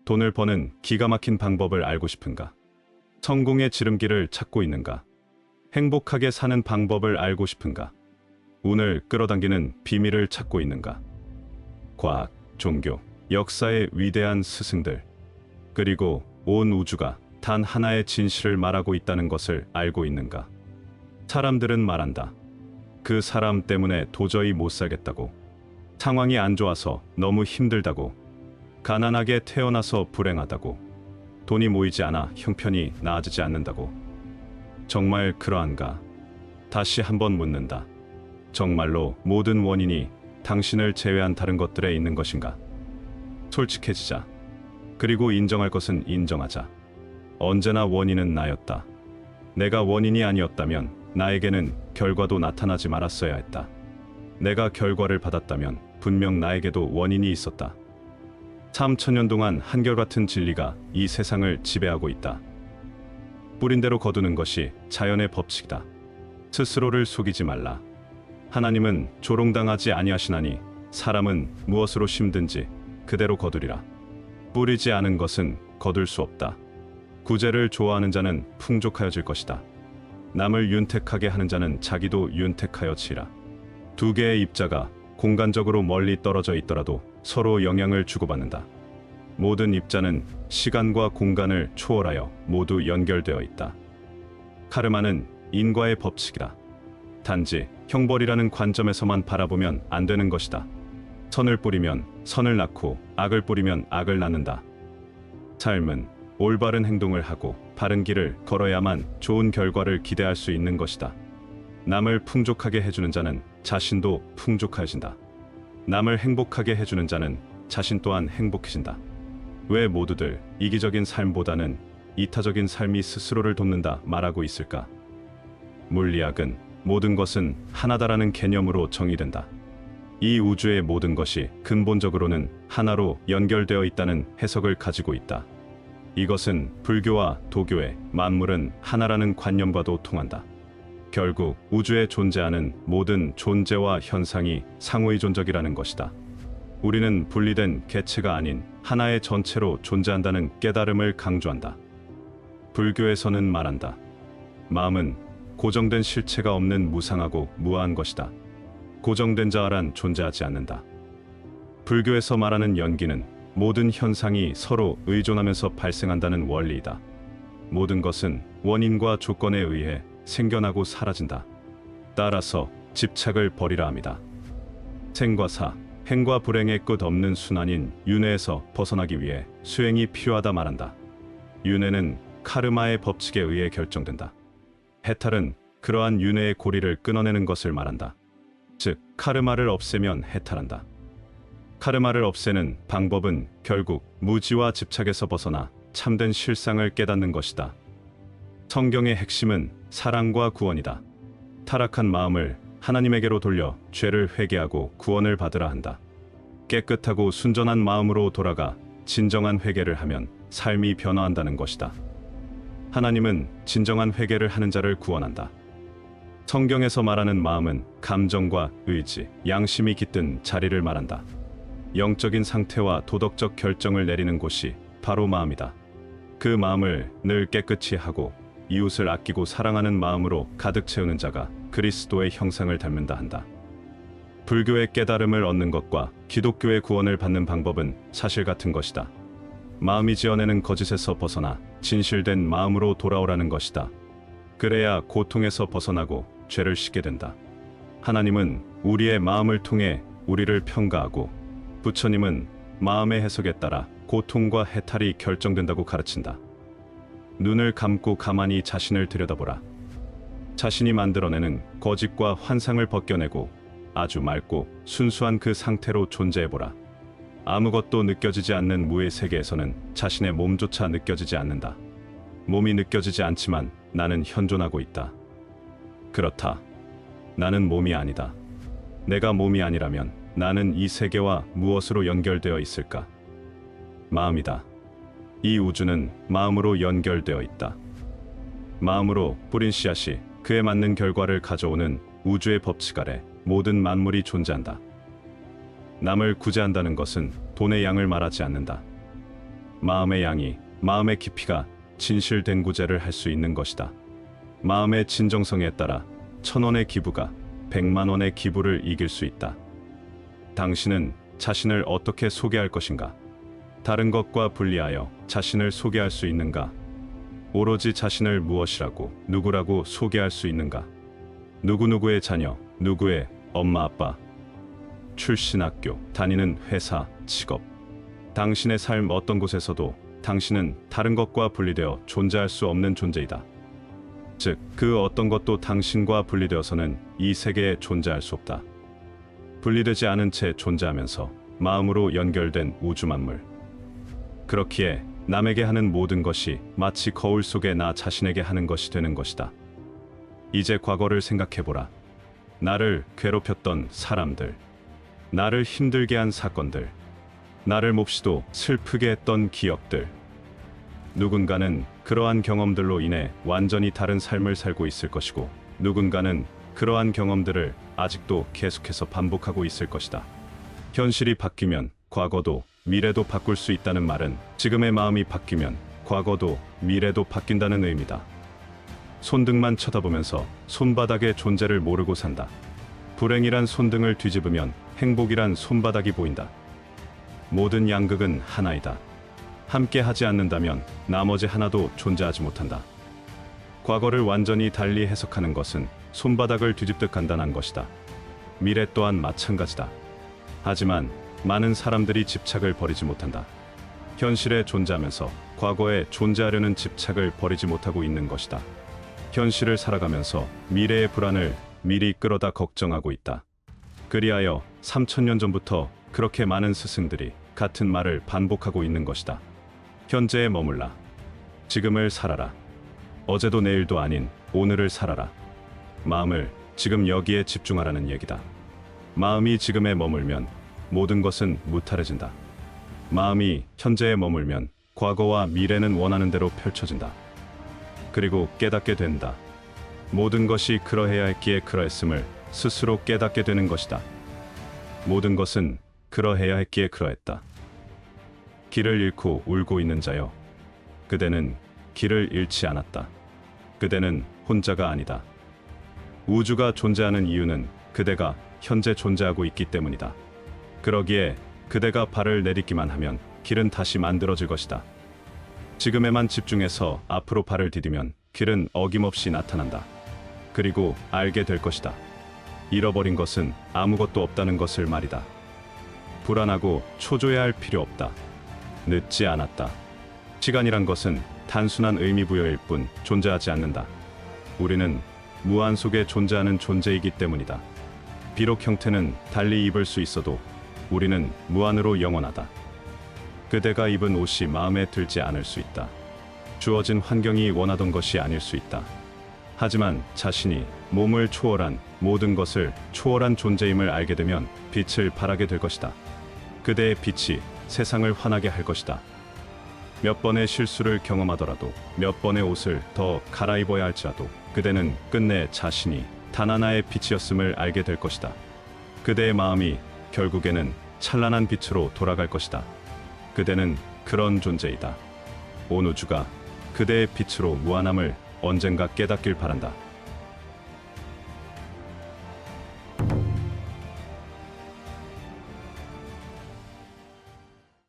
돈을 버는 기가 막힌 방법을 알고 싶은가? 성공의 지름길을 찾고 있는가? 행복하게 사는 방법을 알고 싶은가? 운을 끌어당기는 비밀을 찾고 있는가? 과학, 종교, 역사의 위대한 스승들, 그리고 온 우주가 단 하나의 진실을 말하고 있다는 것을 알고 있는가? 사람들은 말한다. 그 사람 때문에 도저히 못 살겠다고. 상황이 안 좋아서 너무 힘들다고. 가난하게 태어나서 불행하다고. 돈이 모이지 않아 형편이 나아지지 않는다고. 정말 그러한가? 다시 한번 묻는다. 정말로 모든 원인이 당신을 제외한 다른 것들에 있는 것인가? 솔직해지자. 그리고 인정할 것은 인정하자. 언제나 원인은 나였다. 내가 원인이 아니었다면 나에게는 결과도 나타나지 말았어야 했다. 내가 결과를 받았다면 분명 나에게도 원인이 있었다. 3000년 동안 한결같은 진리가 이 세상을 지배하고 있다. 뿌린 대로 거두는 것이 자연의 법칙이다. 스스로를 속이지 말라. 하나님은 조롱당하지 아니하시나니 사람은 무엇으로 심든지 그대로 거두리라. 뿌리지 않은 것은 거둘 수 없다. 구제를 좋아하는 자는 풍족하여질 것이다. 남을 윤택하게 하는 자는 자기도 윤택하여지리라. 두 개의 입자가 공간적으로 멀리 떨어져 있더라도 서로 영향을 주고받는다. 모든 입자는 시간과 공간을 초월하여 모두 연결되어 있다. 카르마는 인과의 법칙이다. 단지 형벌이라는 관점에서만 바라보면 안 되는 것이다. 선을 뿌리면 선을 낳고 악을 뿌리면 악을 낳는다. 삶은 올바른 행동을 하고 바른 길을 걸어야만 좋은 결과를 기대할 수 있는 것이다. 남을 풍족하게 해주는 자는 자신도 풍족해진다. 남을 행복하게 해주는 자는 자신 또한 행복해진다. 왜 모두들 이기적인 삶보다는 이타적인 삶이 스스로를 돕는다 말하고 있을까? 물리학은 모든 것은 하나다라는 개념으로 정의된다. 이 우주의 모든 것이 근본적으로는 하나로 연결되어 있다는 해석을 가지고 있다. 이것은 불교와 도교의 만물은 하나라는 관념과도 통한다. 결국 우주에 존재하는 모든 존재와 현상이 상호의존적이라는 것이다. 우리는 분리된 개체가 아닌 하나의 전체로 존재한다는 깨달음을 강조한다. 불교에서는 말한다. 마음은 고정된 실체가 없는 무상하고 무아한 것이다. 고정된 자아란 존재하지 않는다. 불교에서 말하는 연기는 모든 현상이 서로 의존하면서 발생한다는 원리이다. 모든 것은 원인과 조건에 의해 생겨나고 사라진다. 따라서 집착을 버리라 합니다. 생과 사, 행과 불행의 끝 없는 순환인 윤회에서 벗어나기 위해 수행이 필요하다 말한다. 윤회는 카르마의 법칙에 의해 결정된다. 해탈은 그러한 윤회의 고리를 끊어내는 것을 말한다. 즉, 카르마를 없애면 해탈한다. 카르마를 없애는 방법은 결국 무지와 집착에서 벗어나 참된 실상을 깨닫는 것이다. 성경의 핵심은 사랑과 구원이다. 타락한 마음을 하나님에게로 돌려 죄를 회개하고 구원을 받으라 한다. 깨끗하고 순전한 마음으로 돌아가 진정한 회개를 하면 삶이 변화한다는 것이다. 하나님은 진정한 회개를 하는 자를 구원한다. 성경에서 말하는 마음은 감정과 의지, 양심이 깃든 자리를 말한다. 영적인 상태와 도덕적 결정을 내리는 곳이 바로 마음이다. 그 마음을 늘 깨끗이 하고 이웃을 아끼고 사랑하는 마음으로 가득 채우는 자가 그리스도의 형상을 닮는다 한다. 불교의 깨달음을 얻는 것과 기독교의 구원을 받는 방법은 사실 같은 것이다. 마음이 지어내는 거짓에서 벗어나 진실된 마음으로 돌아오라는 것이다. 그래야 고통에서 벗어나고 죄를 씻게 된다. 하나님은 우리의 마음을 통해 우리를 평가하고 부처님은 마음의 해석에 따라 고통과 해탈이 결정된다고 가르친다. 눈을 감고 가만히 자신을 들여다보라. 자신이 만들어내는 거짓과 환상을 벗겨내고 아주 맑고 순수한 그 상태로 존재해보라. 아무것도 느껴지지 않는 무의 세계에서는 자신의 몸조차 느껴지지 않는다. 몸이 느껴지지 않지만 나는 현존하고 있다. 그렇다. 나는 몸이 아니다. 내가 몸이 아니라면 나는 이 세계와 무엇으로 연결되어 있을까? 마음이다. 이 우주는 마음으로 연결되어 있다. 마음으로 뿌린 씨앗이 그에 맞는 결과를 가져오는 우주의 법칙 아래 모든 만물이 존재한다. 남을 구제한다는 것은 돈의 양을 말하지 않는다. 마음의 양이, 마음의 깊이가 진실된 구제를 할 수 있는 것이다. 마음의 진정성에 따라 1,000원의 기부가 100만 원의 기부를 이길 수 있다. 당신은 자신을 어떻게 소개할 것인가? 다른 것과 분리하여 자신을 소개할 수 있는가? 오로지 자신을 무엇이라고, 누구라고 소개할 수 있는가? 누구누구의 자녀, 누구의 엄마 아빠, 출신 학교, 다니는 회사, 직업. 당신의 삶 어떤 곳에서도 당신은 다른 것과 분리되어 존재할 수 없는 존재이다. 즉, 그 어떤 것도 당신과 분리되어서는 이 세계에 존재할 수 없다. 분리되지 않은 채 존재하면서 마음으로 연결된 우주 만물. 그렇기에 남에게 하는 모든 것이 마치 거울 속에 나 자신에게 하는 것이 되는 것이다. 이제 과거를 생각해보라. 나를 괴롭혔던 사람들, 나를 힘들게 한 사건들, 나를 몹시도 슬프게 했던 기억들. 누군가는 그러한 경험들로 인해 완전히 다른 삶을 살고 있을 것이고, 누군가는 그러한 경험들을 아직도 계속해서 반복하고 있을 것이다. 현실이 바뀌면 과거도 미래도 바꿀 수 있다는 말은 지금의 마음이 바뀌면 과거도 미래도 바뀐다는 의미다. 손등만 쳐다보면서 손바닥의 존재를 모르고 산다. 불행이란 손등을 뒤집으면 행복이란 손바닥이 보인다. 모든 양극은 하나이다. 함께 하지 않는다면 나머지 하나도 존재하지 못한다. 과거를 완전히 달리 해석하는 것은 손바닥을 뒤집듯 간단한 것이다. 미래 또한 마찬가지다. 하지만 많은 사람들이 집착을 버리지 못한다. 현실에 존재하면서 과거에 존재하려는 집착을 버리지 못하고 있는 것이다. 현실을 살아가면서 미래의 불안을 미리 끌어다 걱정하고 있다. 그리하여 3000년 전부터 그렇게 많은 스승들이 같은 말을 반복하고 있는 것이다. 현재에 머물라. 지금을 살아라. 어제도 내일도 아닌 오늘을 살아라. 마음을 지금 여기에 집중하라는 얘기다. 마음이 지금에 머물면 모든 것은 무탈해진다. 마음이 현재에 머물면 과거와 미래는 원하는 대로 펼쳐진다. 그리고 깨닫게 된다. 모든 것이 그러해야 했기에 그러했음을 스스로 깨닫게 되는 것이다. 모든 것은 그러해야 했기에 그러했다. 길을 잃고 울고 있는 자여, 그대는 길을 잃지 않았다. 그대는 혼자가 아니다. 우주가 존재하는 이유는 그대가 현재 존재하고 있기 때문이다. 그러기에 그대가 발을 내딛기만 하면 길은 다시 만들어질 것이다. 지금에만 집중해서 앞으로 발을 디디면 길은 어김없이 나타난다. 그리고 알게 될 것이다. 잃어버린 것은 아무것도 없다는 것을 말이다. 불안하고 초조해할 필요 없다. 늦지 않았다. 시간이란 것은 단순한 의미 부여일 뿐 존재하지 않는다. 우리는 무한 속에 존재하는 존재이기 때문이다. 비록 형태는 달리 입을 수 있어도 우리는 무한으로 영원하다. 그대가 입은 옷이 마음에 들지 않을 수 있다. 주어진 환경이 원하던 것이 아닐 수 있다. 하지만 자신이 몸을 초월한 모든 것을 초월한 존재임을 알게 되면 빛을 발하게 될 것이다. 그대의 빛이 세상을 환하게 할 것이다. 몇 번의 실수를 경험하더라도, 몇 번의 옷을 더 갈아입어야 할지라도 그대는 끝내 자신이 단 하나의 빛이었음을 알게 될 것이다. 그대의 마음이 결국에는 찬란한 빛으로 돌아갈 것이다. 그대는 그런 존재이다. 온 우주가 그대의 빛으로 무한함을 언젠가 깨닫길 바란다.